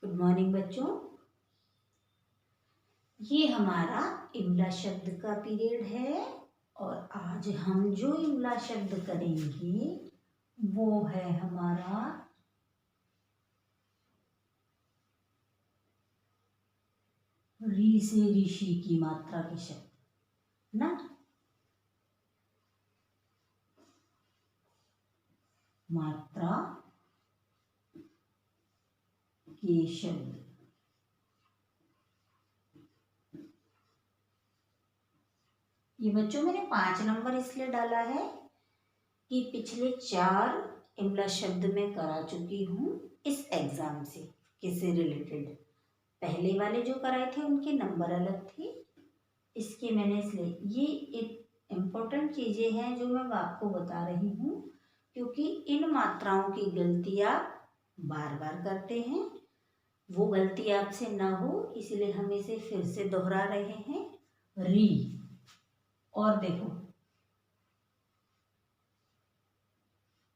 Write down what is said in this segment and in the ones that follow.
Good morning बच्चों। ये हमारा इमला शब्द का पीरियड है और आज हम जो इमला शब्द करेंगे वो है हमारा री से ऋषि की मात्रा के शब्द ना। मात्रा के शब्द ये बच्चों मैंने 5 नंबर इसलिए डाला है कि पिछले 4 इमला शब्द मैं करा चुकी हूँ इस एग्जाम से किससे रिलेटेड। पहले वाले जो कराए थे उनके नंबर अलग थे, इसके मैंने इसलिए ये एक इम्पोर्टेंट चीज़ें हैं जो मैं आपको बता रही हूँ क्योंकि इन मात्राओं की गलती आप बार बार करते हैं। वो गलती आपसे ना हो इसलिए हम इसे फिर से दोहरा रहे हैं। री और देखो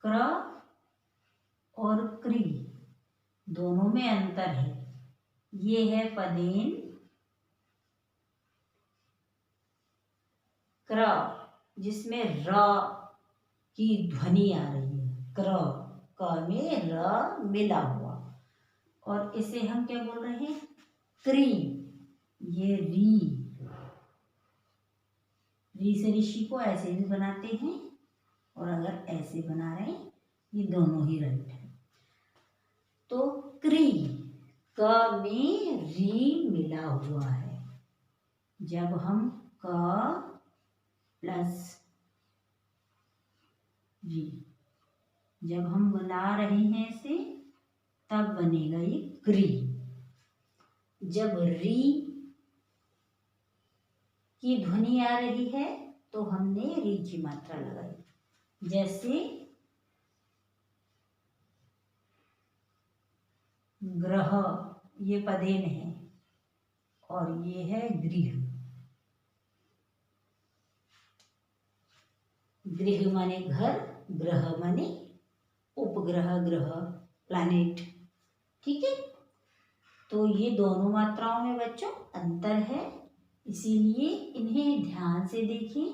क्र और क्री दोनों में अंतर है। ये है पदेन क्र जिसमें र की ध्वनि आ रही है, क्र क में र मिला हुआ, और इसे हम क्या बोल रहे हैं क्री। ये री से ऋषि को ऐसे भी बनाते हैं और अगर ऐसे बना रहे हैं ये दोनों ही राइट है। तो क्री क में री मिला हुआ है। जब हम क प्लस री जब हम बना रहे हैं इसे तब बनेगा ये क्री। जब री की ध्वनि आ रही है तो हमने री की मात्रा लगाई। जैसे ग्रह ये पदेन है और ये है गृह। गृह माने घर, ग्रह माने उपग्रह, ग्रह, प्लैनेट। ठीक है, तो ये दोनों मात्राओं में बच्चों अंतर है, इसीलिए इन्हें ध्यान से देखें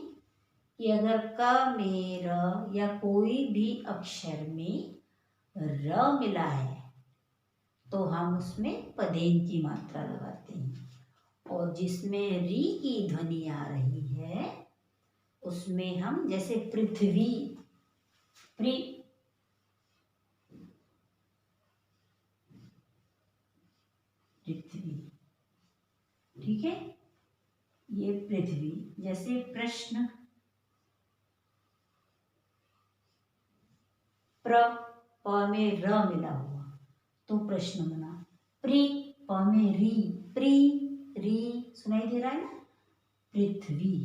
कि अगर क में र या कोई भी अक्षर में र मिला है तो हम उसमें पदेन की मात्रा लगाते हैं, और जिसमें री की ध्वनि आ रही है उसमें हम जैसे पृथ्वी पृथ्वी, ठीक है, ये पृथ्वी। जैसे प्रश्न प में र मिला हुआ तो प्रश्न बना। प में री सुनाई दे रहा है ना, पृथ्वी।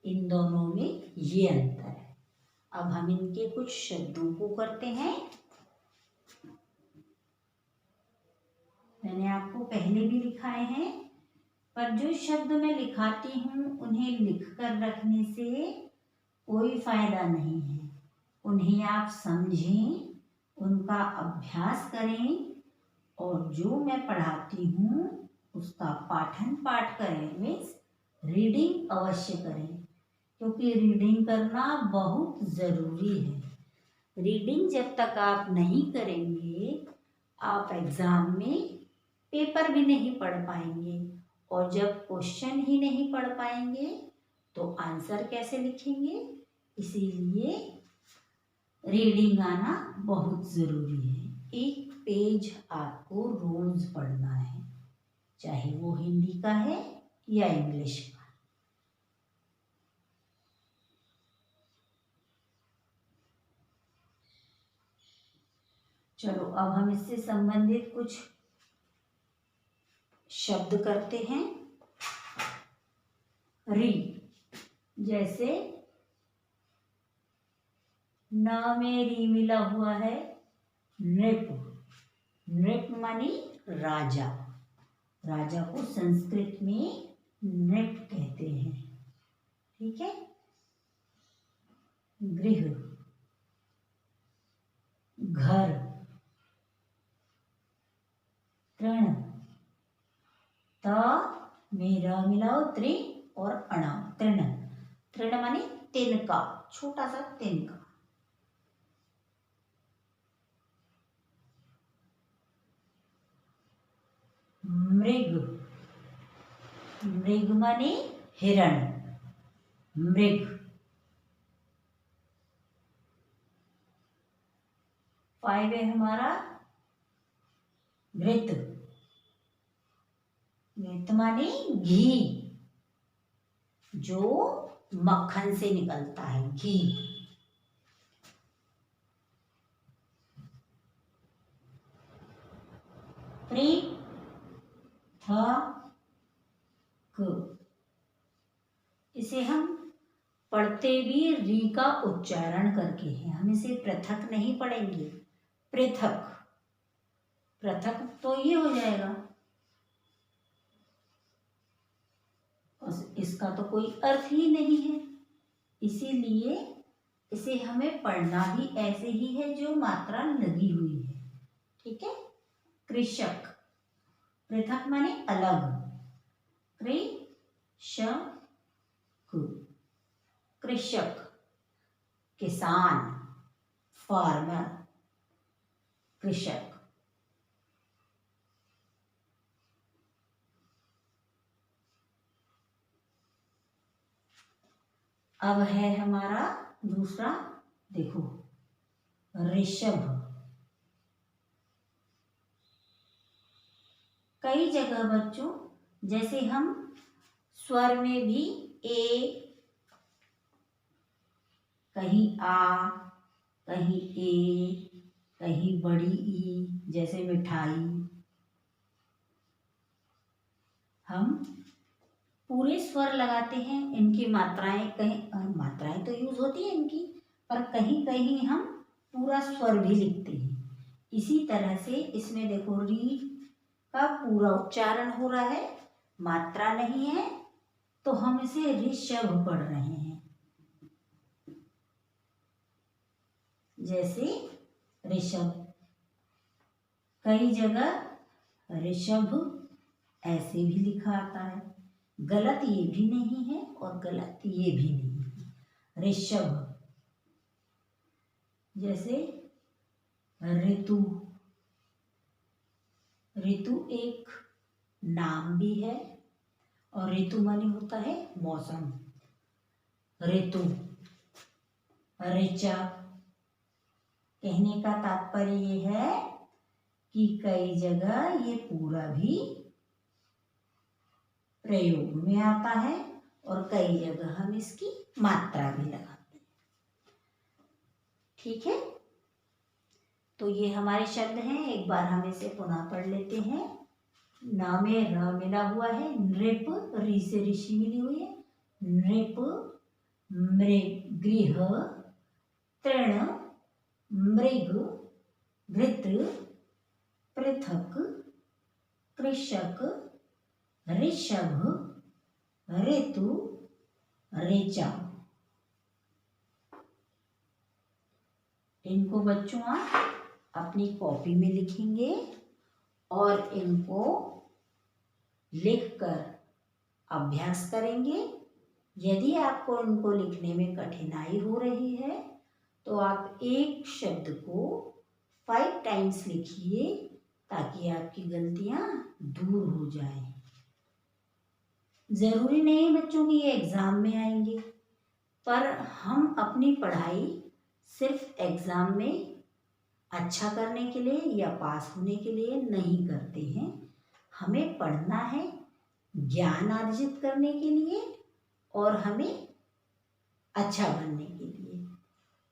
इन दोनों में ये अंतर है। अब हम इनके कुछ शब्दों को करते हैं। मैंने आपको पहले भी लिखाए हैं, पर जो शब्द मैं लिखाती हूँ उन्हें लिख कर रखने से कोई फायदा नहीं है। उन्हें आप समझें, उनका अभ्यास करें और जो मैं पढ़ाती हूँ उसका पाठन पाठ करें, मीन्स रीडिंग अवश्य करें, क्योंकि रीडिंग करना बहुत ज़रूरी है। रीडिंग जब तक आप नहीं करेंगे आप एग्ज़ाम में पेपर भी नहीं पढ़ पाएंगे, और जब क्वेश्चन ही नहीं पढ़ पाएंगे तो आंसर कैसे लिखेंगे। इसीलिए रीडिंग आना बहुत ज़रूरी है। एक पेज आपको रोज पढ़ना है, चाहे वो हिंदी का है या इंग्लिश का। चलो अब हम इससे संबंधित कुछ शब्द करते हैं। री, जैसे न में री मिला हुआ है नृप। नृप मानी राजा, राजा को संस्कृत में नृप कहते हैं। ठीक है, गृह, घर, तृण, त में र मिलाओ त्रि और अण, तृण। तृण माने तिनका, छोटा सा तिनका। मृग, मृग माने हिरण, मृग। फाइव है हमारा घृत, घृत माने घी, जो मक्खन से निकलता है, घी। पृथक, इसे हम पढ़ते भी री का उच्चारण करके हैं, हम इसे पृथक नहीं पढ़ेंगे, पृथक। पृथक तो ये हो जाएगा, इसका तो कोई अर्थ ही नहीं है, इसीलिए इसे हमें पढ़ना भी ऐसे ही है जो मात्रा लगी हुई है। ठीक है। कृषक, पृथक माने अलग, कृषक, कृषक किसान, फार्मर, कृषक। अब है हमारा दूसरा, देखो, ऋषभ। कई जगह बच्चों, जैसे हम स्वर में भी ए, कहीं आ, कहीं ए, कहीं बड़ी ई, जैसे मिठाई, हम पूरे स्वर लगाते हैं। इनकी मात्राएं, कहीं मात्राएं तो यूज होती है इनकी, पर कहीं कहीं हम पूरा स्वर भी लिखते हैं। इसी तरह से इसमें देखो, री का पूरा उच्चारण हो रहा है, मात्रा नहीं है, तो हम इसे ऋषभ पढ़ रहे हैं। जैसे ऋषभ, कई जगह ऋषभ ऐसे भी लिखा आता है, गलत ये भी नहीं है और गलत ये भी नहीं है। ऋषभ, जैसे ऋतु, ऋतु एक नाम भी है, और ऋतु माने होता है मौसम। ऋतु, ऋचा, कहने का तात्पर्य ये है कि कई जगह ये पूरा भी प्रयोग में आता है और कई जगह हम इसकी मात्रा भी लगाते हैं। ठीक है। तो ये हमारे शब्द हैं, एक बार हम इसे पुनः पढ़ लेते हैं। न में र मिला हुआ है, नृप, री से ऋषि मिली हुई है, नृप, मृग, गृह, तृण, मृग, घृत, पृथक, कृषक, ऋषभ, ऋतु, ऋचा। इनको बच्चों आप अपनी कॉपी में लिखेंगे और इनको लिखकर अभ्यास करेंगे। यदि आपको इनको लिखने में कठिनाई हो रही है तो आप एक शब्द को 5 टाइम्स लिखिए, ताकि आपकी गलतियां दूर हो जाएं। जरूरी नहीं बच्चों कि ये एग्जाम में आएंगे, पर हम अपनी पढ़ाई सिर्फ एग्जाम में अच्छा करने के लिए या पास होने के लिए नहीं करते हैं। हमें पढ़ना है ज्ञान अर्जित करने के लिए और हमें अच्छा बनने के लिए।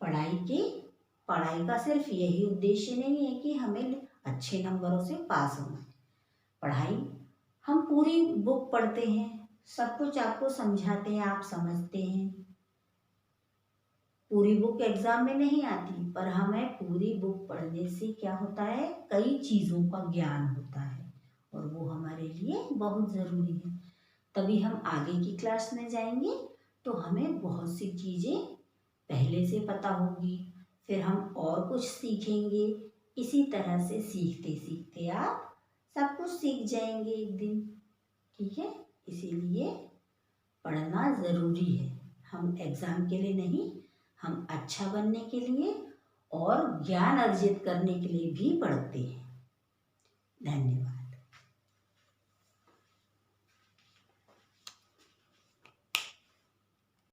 पढ़ाई का सिर्फ यही उद्देश्य नहीं है कि हमें अच्छे नंबरों से पास होना है। पढ़ाई, हम पूरी बुक पढ़ते हैं, सब कुछ आपको समझाते हैं, आप समझते हैं। पूरी बुक एग्जाम में नहीं आती, पर हमें पूरी बुक पढ़ने से क्या होता है, कई चीज़ों का ज्ञान होता है और वो हमारे लिए बहुत ज़रूरी है। तभी हम आगे की क्लास में जाएंगे तो हमें बहुत सी चीज़ें पहले से पता होगी, फिर हम और कुछ सीखेंगे। इसी तरह से सीखते सीखते आप सब कुछ सीख जाएंगे एक दिन। ठीक है, इसीलिए पढ़ना ज़रूरी है। हम एग्ज़ाम के लिए नहीं, हम अच्छा बनने के लिए और ज्ञान अर्जित करने के लिए भी पढ़ते हैं। धन्यवाद।